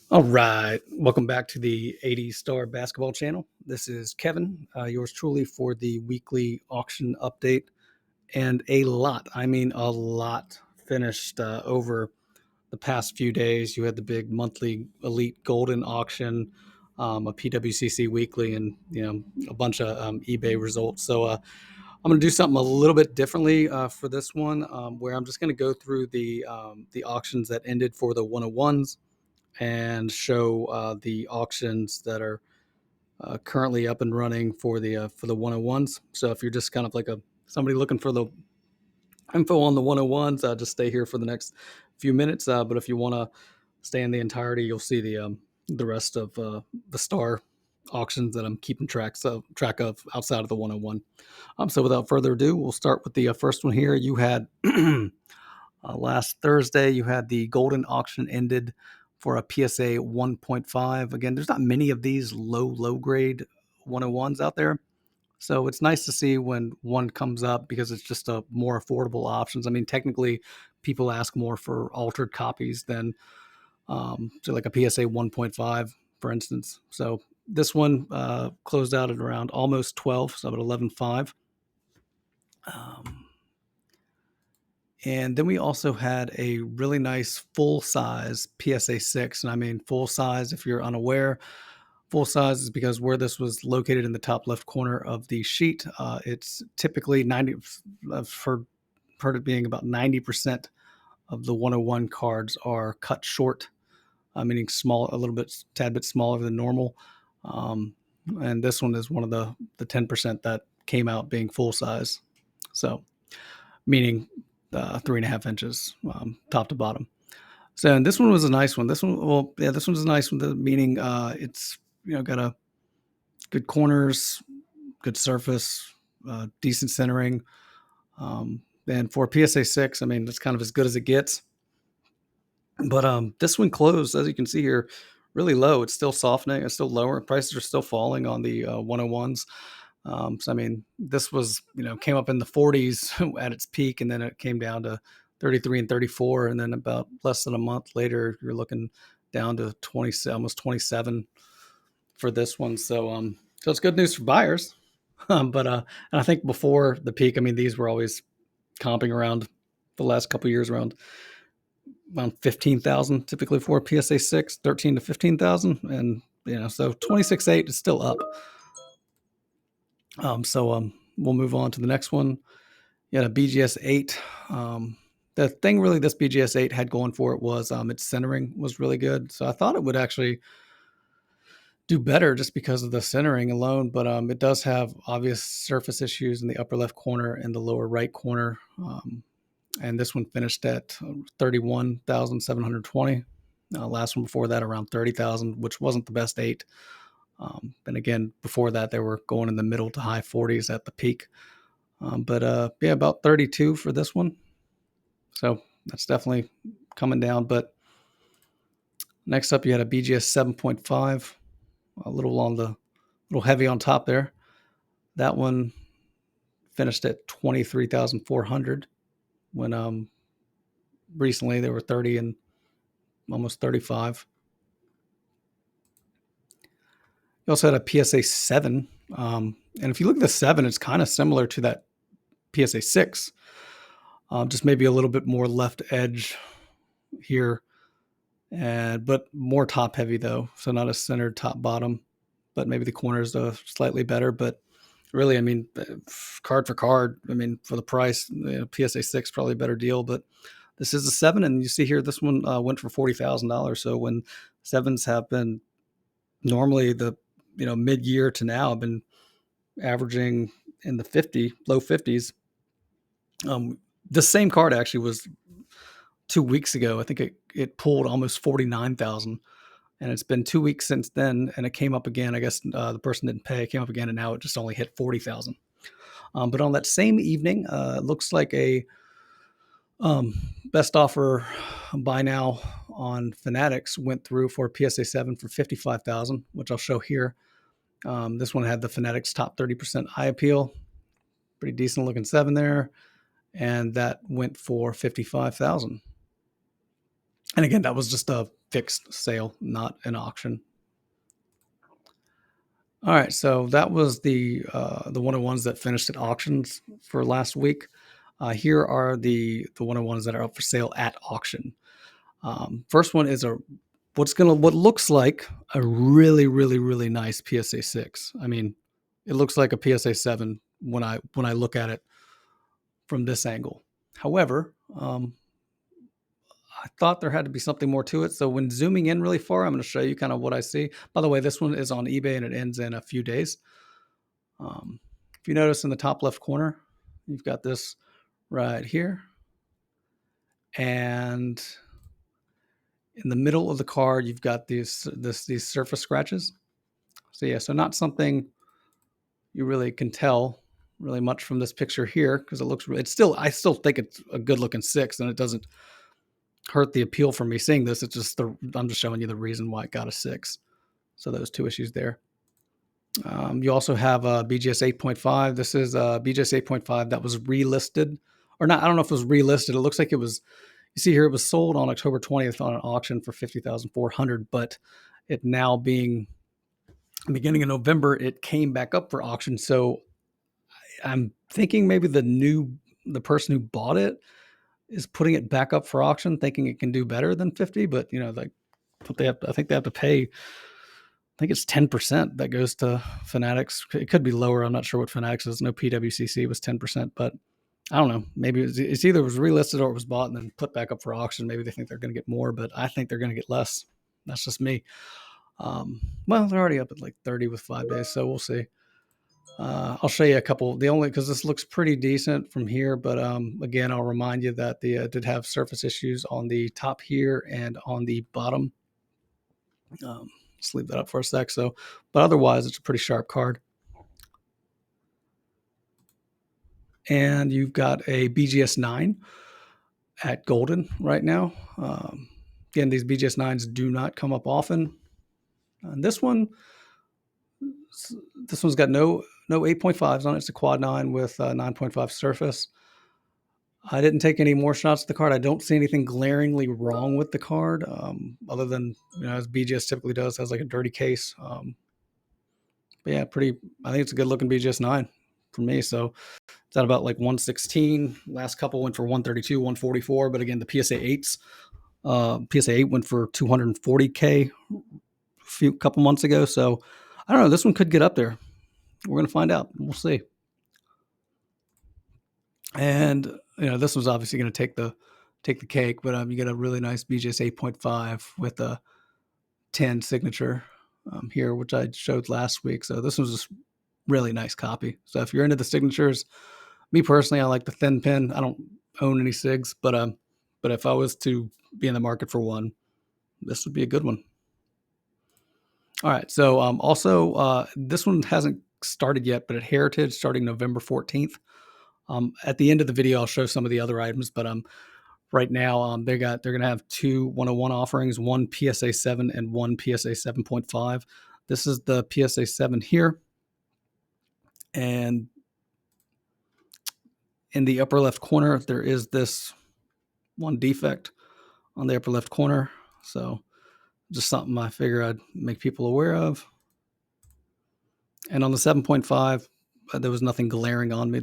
All right. Welcome back to the 80 Star Basketball Channel. This is Kevin, yours truly, for the weekly auction update. And a lot finished over the past few days. You had the big monthly Elite Golden auction, a PWCC weekly, and a bunch of eBay results. So I'm going to do something a little bit differently for this one, where I'm just going to go through the auctions that ended for the 101s and show the auctions that are currently up and running for the 101s. So if you're just kind of like a somebody looking for the info on the 101s, just stay here for the next few minutes. But if you want to stay in the entirety, you'll see the rest of the star auctions that I'm keeping track of outside of the 101. So without further ado, we'll start with the first one here. You had last Thursday, you had the Goldin auction ended for a PSA 1.5. Again, there's not many of these low grade 101s out there. So it's nice to see when one comes up because it's just a more affordable options. I mean, technically, people ask more for altered copies than so like a PSA 1.5, for instance. So this one closed out at around almost 12, so about 11.5. And then we also had a really nice full size PSA 6. And I mean, full size, if you're unaware, full size is because where this was located in the top left corner of the sheet, it's typically 90, I've heard it being about 90% of the 101 cards are cut short, meaning small, a little bit, tad bit smaller than normal. And this one is one of the 10% that came out being full size. So, meaning 3.5 inches top to bottom. So and this one was a nice one. This one's a nice one. Meaning it's got a good corners, good surface, decent centering. And for PSA 6, I mean that's kind of as good as it gets. But this one closed, as you can see here, really low. It's still softening. It's still lower. Prices are still falling on the 101s. So I mean, this was came up in the 40s at its peak, and then it came down to 33 and 34, and then about less than a month later, you're looking down to 20, almost 27 for this one. So it's good news for buyers. But and I think before the peak, I mean, these were always comping around the last couple of years around 15,000 typically for a PSA 6, 13 to 15,000, and so 26.8 is still up. We'll move on to the next one. You had a BGS 8. The thing really this BGS 8 had going for it was its centering was really good. So I thought it would actually do better just because of the centering alone, but it does have obvious surface issues in the upper left corner and the lower right corner. And this one finished at 31,720. Last one before that around 30,000, which wasn't the best 8. And again, before that, they were going in the middle to high 40s at the peak. But about 32 for this one. So that's definitely coming down. But next up, you had a BGS 7.5, a little heavy on top there. That one finished at 23,400 when recently they were 30 and almost 35. You also had a PSA 7. And if you look at the 7, it's kind of similar to that PSA 6. Just maybe a little bit more left edge here, but more top heavy though. So not a centered top bottom, but maybe the corners are slightly better. But really, I mean, card for card, I mean, for the price, PSA 6 probably a better deal. But this is a 7, and you see here this one went for $40,000. So when 7s have been normally the mid year to now have been averaging in the low 50s. The same card actually was 2 weeks ago. I think it pulled almost 49,000, and it's been 2 weeks since then, and it came up again. I guess the person didn't pay. It came up again, and now it just only hit 40,000. But on that same evening, it looks like a best offer buy now on Fanatics went through for PSA 7 for 55,000, which I'll show here. This one had the Fanatics top 30% eye appeal, pretty decent looking 7 there, and that went for 55,000. And again, that was just a fixed sale, not an auction. All right, so that was the 101s that finished at auctions for last week. Here are the 101s that are up for sale at auction. First one is what looks like a really, really, really nice PSA 6. I mean, it looks like a PSA 7 when I look at it from this angle. However, I thought there had to be something more to it. So when zooming in really far, I'm going to show you kind of what I see. By the way, this one is on eBay and it ends in a few days. If you notice in the top left corner, you've got this right here. And in the middle of the card, you've got these surface scratches. So yeah, so not something you really can tell really much from this picture here, because I still think it's a good looking 6, and it doesn't hurt the appeal for me seeing this. It's just I'm just showing you the reason why it got a 6. So those two issues there. You also have a BGS 8.5. This is a BGS 8.5 that was relisted, or not. I don't know if it was relisted. It looks like it was. You see here, it was sold on October 20th on an auction for $50,400, but it now being beginning of November, it came back up for auction. So I'm thinking maybe the person who bought it is putting it back up for auction, thinking it can do better than 50. But like I think they have to pay. I think it's 10% that goes to Fanatics. It could be lower. I'm not sure what Fanatics is. No, PWCC was 10%, but I don't know. Maybe it's either was relisted or it was bought and then put back up for auction. Maybe they think they're going to get more, but I think they're going to get less. That's just me. Well, they're already up at like 30 with 5 days, so we'll see. I'll show you a couple. Because this looks pretty decent from here, but again, I'll remind you that they did have surface issues on the top here and on the bottom. Let's leave that up for a sec. So, but otherwise, it's a pretty sharp card. And you've got a BGS 9 at Goldin right now. Again, these BGS 9s do not come up often. And this one's got no 8.5s on it. It's a quad 9 with 9.5 surface. I didn't take any more shots at the card. I don't see anything glaringly wrong with the card, other than, as BGS typically does, has like a dirty case. But yeah, I think it's a good looking BGS 9 for me. So it's at about like 116. Last couple went for 132, 144. But again, the PSA 8s, PSA 8 went for 240K a couple months ago. So I don't know. This one could get up there. We're going to find out. We'll see. And this was obviously going to take the cake, but you get a really nice BGS 8.5 with a 10 signature here, which I showed last week. So this was just really nice copy. So if you're into the signatures, me personally, I like the thin pin. I don't own any SIGs, but if I was to be in the market for one, this would be a good one. All right. So also, this one hasn't started yet, but at Heritage, starting November 14th. At the end of the video, I'll show some of the other items, but right now they're going to have 2 101 offerings, one PSA 7 and one PSA 7.5. This is the PSA 7 here. And in the upper left corner, there is this one defect on the upper left corner. So just something I figure I'd make people aware of. And on the 7.5, there was nothing glaring on me.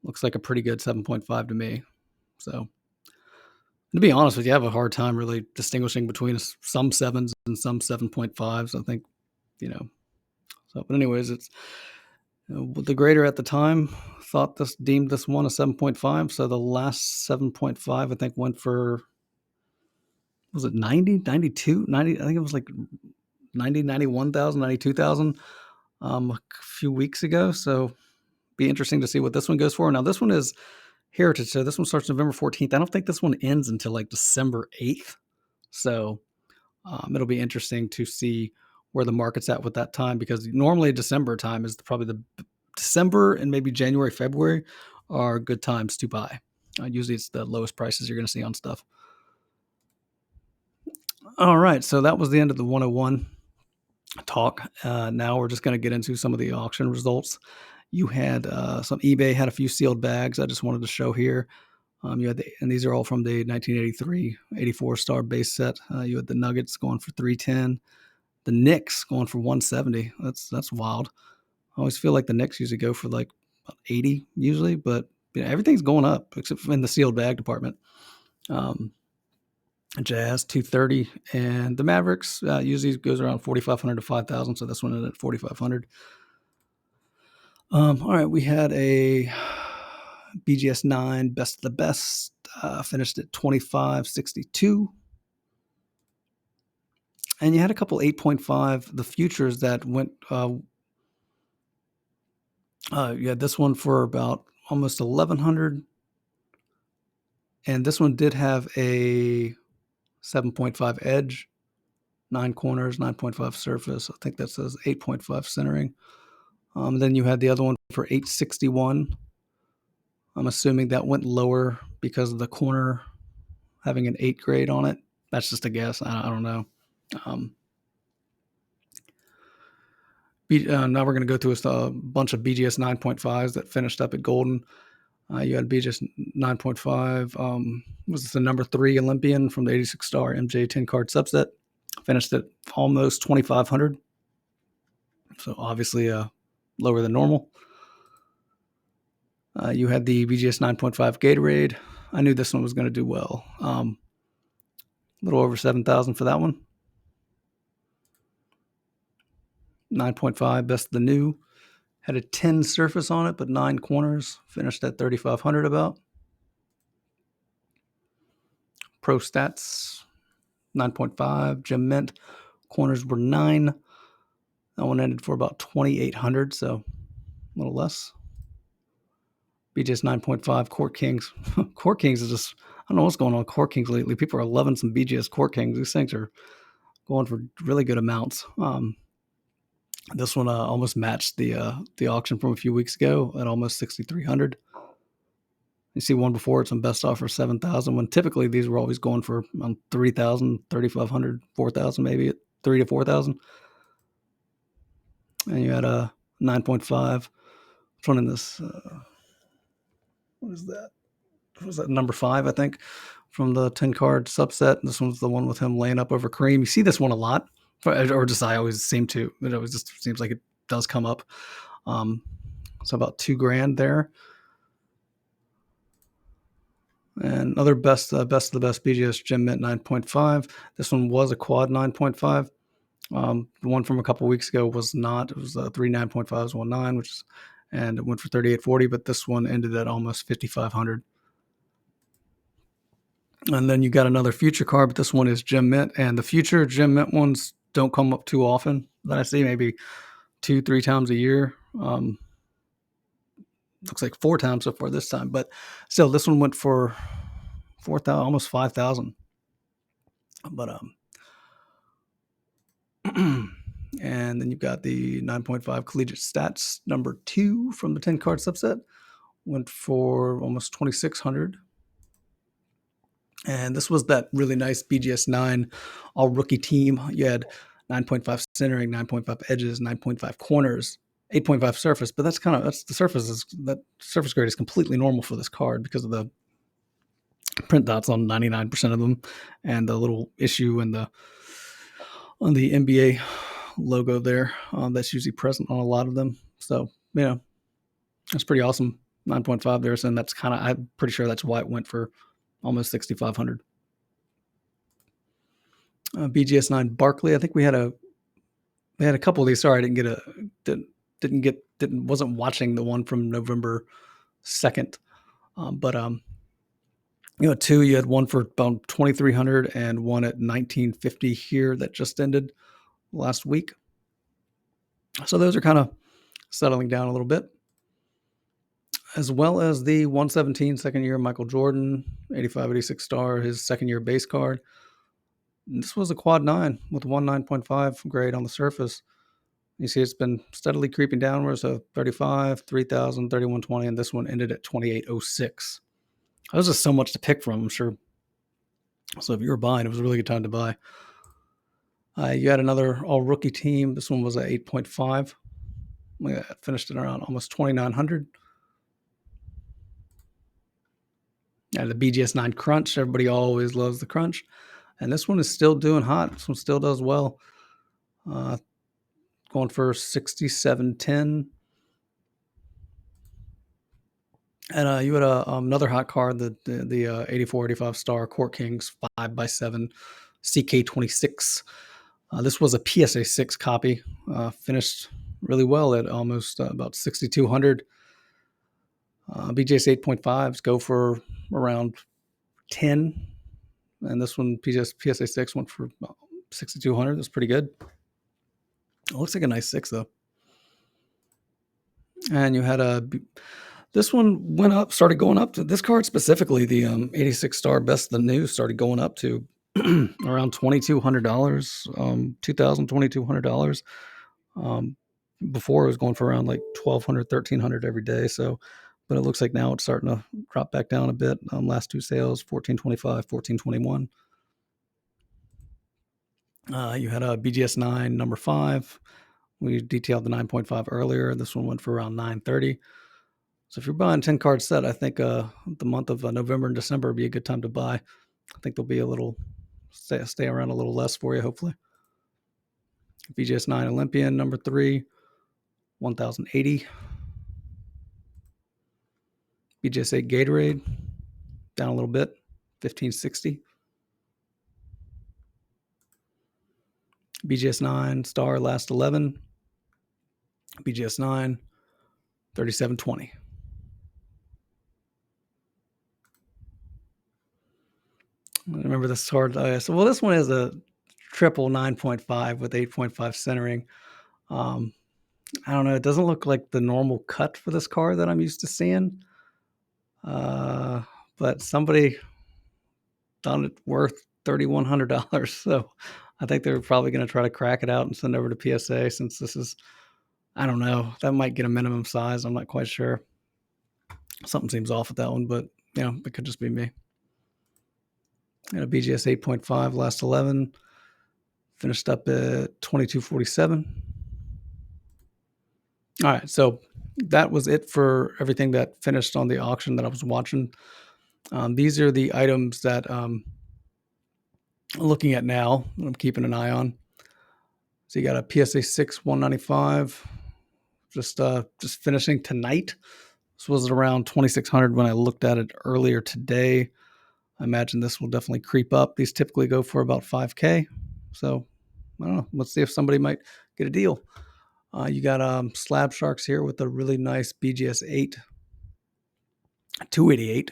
Looks like a pretty good 7.5 to me. So to be honest with you, I have a hard time really distinguishing between some 7s and some 7.5s. I think, So, but anyways, it's the grader at the time deemed this one a 7.5. So the last 7.5, I think, went for, was it 90, 92, 90? I think it was like 90, 91,000, 92,000 a few weeks ago. So be interesting to see what this one goes for. Now this one is Heritage. So this one starts November 14th. I don't think this one ends until like December 8th. So it'll be interesting to see where the market's at with that time, because normally December time is probably the December and maybe January, February are good times to buy. Usually it's the lowest prices you're going to see on stuff. All right. So that was the end of the 101 talk. Now we're just going to get into some of the auction results. You had some eBay had a few sealed bags I just wanted to show here. You had and these are all from the 1983, 84 star base set. You had the Nuggets going for 310, the Knicks going for 170. That's wild. I always feel like the Knicks usually go for like 80 usually, but everything's going up except in the sealed bag department. Jazz 230, and the Mavericks usually goes around 4,500 to 5,000. So this one ended at 4,500. All right, we had a BGS 9 best of the best, finished at 2562. And you had a couple 8.5, the futures that went, you had this one for about almost 1,100. And this one did have a 7.5 edge, 9 corners, 9.5 surface. I think that says 8.5 centering. Then you had the other one for 861. I'm assuming that went lower because of the corner having an 8 grade on it. That's just a guess. I don't know. Now we're going to go through a bunch of BGS 9.5s that finished up at Goldin. You had BGS 9.5. Was this the number 3 Olympian from the 86 star MJ 10 card subset? Finished at almost 2,500. So obviously lower than normal. You had the BGS 9.5 Gatorade. I knew this one was going to do well. A little over 7,000 for that one. 9.5 best of the new. Had a 10 surface on it, but 9 corners. Finished at 3,500 about. Pro Stats 9.5. Gem Mint. Corners were 9. That one ended for about 2,800, so a little less. BGS 9.5 Court Kings. Court Kings is just, I don't know what's going on with Court Kings lately. People are loving some BGS Court Kings. These things are going for really good amounts. This one almost matched the auction from a few weeks ago at almost 6,300. You see one before it's on best offer 7,000, when typically these were always going for 3,000, 3,500, 4,000, maybe at 3 to 4,000. And you had a 9.5. Which one in this? What is that? What was that, number 5, I think, from the 10 card subset? This one's the one with him laying up over Kareem. You see this one a lot, or just I always seem to. It always just seems like it does come up. So about $2,000 there. And another best of the best BGS Gem Mint 9.5. This one was a quad 9.5. The one from a couple weeks ago was not. It was 3 9.5s, 1 9, and it went for 3,840. But this one ended at almost 5,500. And then you got another future card, but this one is Gem Mint, and the future Gem Mint ones don't come up too often. That I see maybe 2-3 times a year. Looks like 4 times so far this time, but still, this one went for 4,000, almost 5,000. But and then you've got the 9.5 Collegiate Stats number 2 from the 10 card subset, went for almost 2,600. And this was that really nice BGS 9 all rookie team. You had 9.5 centering, 9.5 edges, 9.5 corners, 8.5 surface. But that's the surface that surface grade is completely normal for this card because of the print dots on 99% of them, and the little issue on the NBA logo there that's usually present on a lot of them. So that's pretty awesome. 9.5 there, and that's I'm pretty sure that's why it went for almost 6,500. BGS 9 Barkley. I think we had a couple of these. Sorry, I wasn't watching the one from November 2nd. But 2, you had one for about 2,300 and one at 1,950 here that just ended last week. So those are kind of settling down a little bit. As well as the 117 second year Michael Jordan, 85, 86 star, his second year base card. This was a quad 9 with 9.5 grade on the surface. You see it's been steadily creeping downwards, so 35, 3,000, 3,120, and this one ended at 2,806. There's just so much to pick from, I'm sure. So if you were buying, it was a really good time to buy. You had another all rookie team. This one was at 8.5. We finished it around almost 2,900. The BGS 9 Crunch. Everybody always loves the Crunch. And this one is still doing hot. This one still does well. Going for 67.10. And you had another hot card, the 84, 85 star Court Kings 5x7 CK26. This was a PSA 6 copy. Finished really well at almost about 6,200. BGS 8.5s go for around 10. And this one, PSA 6, went for 6,200. That's pretty good. It looks like a nice 6, though. And you had this one went up, started going up to this card specifically, the 86 star Best of the New, started going up to around $2,200, $2,200. Before it was going for around like 1,200, 1,300 every day. So, but it looks like now it's starting to drop back down a bit. Last two sales, 1,425, 1,421. You had a BGS 9 number 5. We detailed the 9.5 earlier. This one went for around 930. So if you're buying 10 card set, I think the month of November and December would be a good time to buy. I think there'll be a little stay around a little less for you, hopefully. BGS 9 Olympian number 3, 1,080. BGS 8 Gatorade down a little bit, 1,560. BGS 9 Star Last 11. BGS 9, 3720. I remember this card. Well, this one is a triple 9.5 with 8.5 centering. I don't know. It doesn't look like the normal cut for this card that I'm used to seeing. But somebody done it worth $3,100. So I think they're probably going to try to crack it out and send over to PSA, since this is, I don't know, that might get a minimum size. I'm not quite sure. Something seems off with that one, but it could just be me. And a BGS 8.5 last 11, finished up at 2247. All right, so that was it for everything that finished on the auction that I was watching. These are the items that I'm looking at now, I'm keeping an eye on. So you got a PSA 6 195, just finishing tonight. This was around 2,600 when I looked at it earlier today. I imagine this will definitely creep up. These typically go for about 5K. So I don't know. Let's see if somebody might get a deal. You got Slab Sharks here with a really nice BGS 8 288,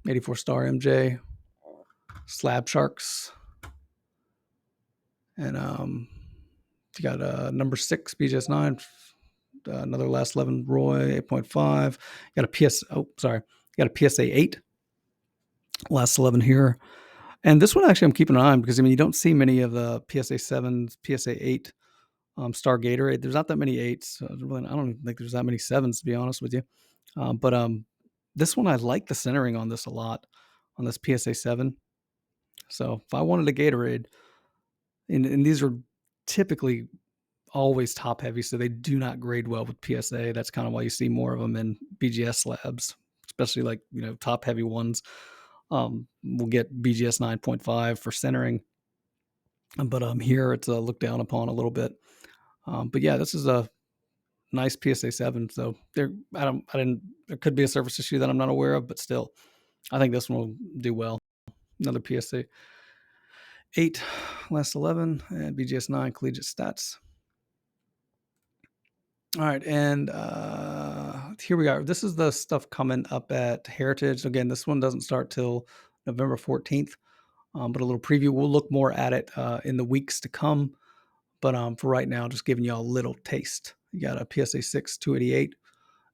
84 star MJ, Slab Sharks, and you got number 6 BGS 9, another last 11 Roy 8.5. You got a PSA 8 last 11 here. And this one actually I'm keeping an eye on, because you don't see many of the PSA 7s, PSA 8 star Gatorade. There's not that many 8s. I don't even think there's that many 7s, to be honest with you. But this one, I like the centering on this a lot, on this PSA 7. So if I wanted a Gatorade, and these are typically always top heavy, so they do not grade well with PSA. That's kind of why you see more of them in BGS slabs, especially like top heavy ones. We'll get BGS 9.5 for centering, but here it's looked down upon a little bit. But yeah, this is a nice PSA 7. So there could be a surface issue that I'm not aware of, but still, I think this one will do well. Another PSA 8 last 11, and BGS 9 collegiate stats. All right, and here we are. This is the stuff coming up at Heritage. Again, this one doesn't start till November 14th, but a little preview. We'll look more at it in the weeks to come. But for right now, just giving you a little taste. You got a PSA 6 288,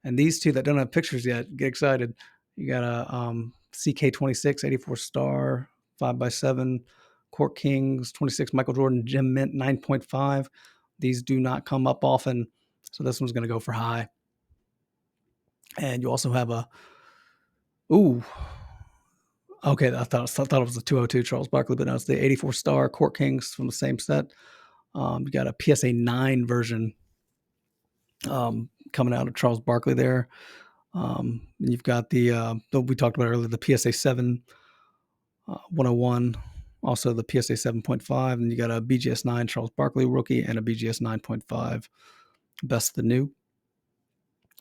and these two that don't have pictures yet, get excited. You got a CK26 84 star 5x7 Court Kings 26 Michael Jordan Gem Mint 9.5. These do not come up often, so this one's going to go for high. And you also have okay, I thought it was the 202 Charles Barkley, but no, it's the 84 star Court Kings from the same set. You got a PSA 9 version coming out of Charles Barkley there. You've got the we talked about earlier, the PSA 7 101, also the PSA 7.5, and you got a BGS 9 Charles Barkley rookie and a BGS 9.5 Best the New.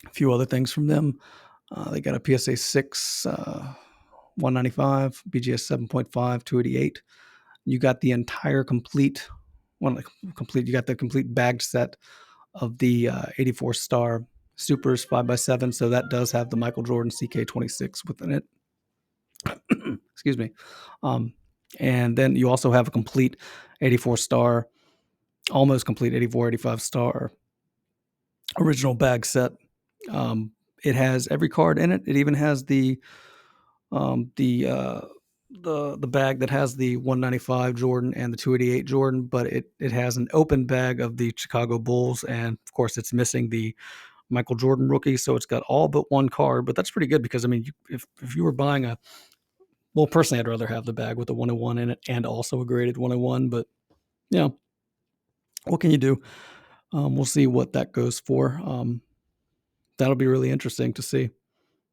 A few other things from them. They got a PSA 6 195, BGS 7.5 288. You got the entire complete you got the complete bagged set of the 84 star Supers 5x7. So that does have the Michael Jordan CK26 within it. Excuse me. And then you also have a complete 84 star, almost complete 84, 85 star original bag set. It has every card in it. It even has the bag that has the 195 Jordan and the 288 Jordan, but it has an open bag of the Chicago Bulls, and of course it's missing the Michael Jordan rookie, so it's got all but one card. But that's pretty good because I mean, if you were buying personally, I'd rather have the bag with the 101 in it and also a graded 101. But you know, what can you do? We'll see what that goes for. That'll be really interesting to see.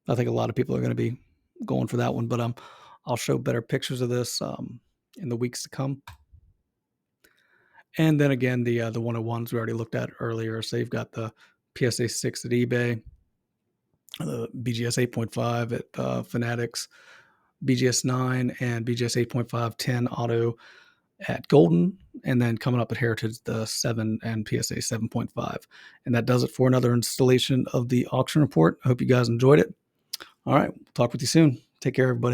I think a lot of people are going to be going for that one, but I'll show better pictures of this in the weeks to come. And then again, the 101s we already looked at earlier. So you've got the PSA 6 at eBay, the BGS 8.5 at Fanatics, BGS 9 and BGS 8.5 10 auto at Goldin, and then coming up at Heritage, the 7 and PSA 7.5. And that does it for another installation of the auction report. I hope you guys enjoyed it. All right, talk with you soon. Take care, everybody.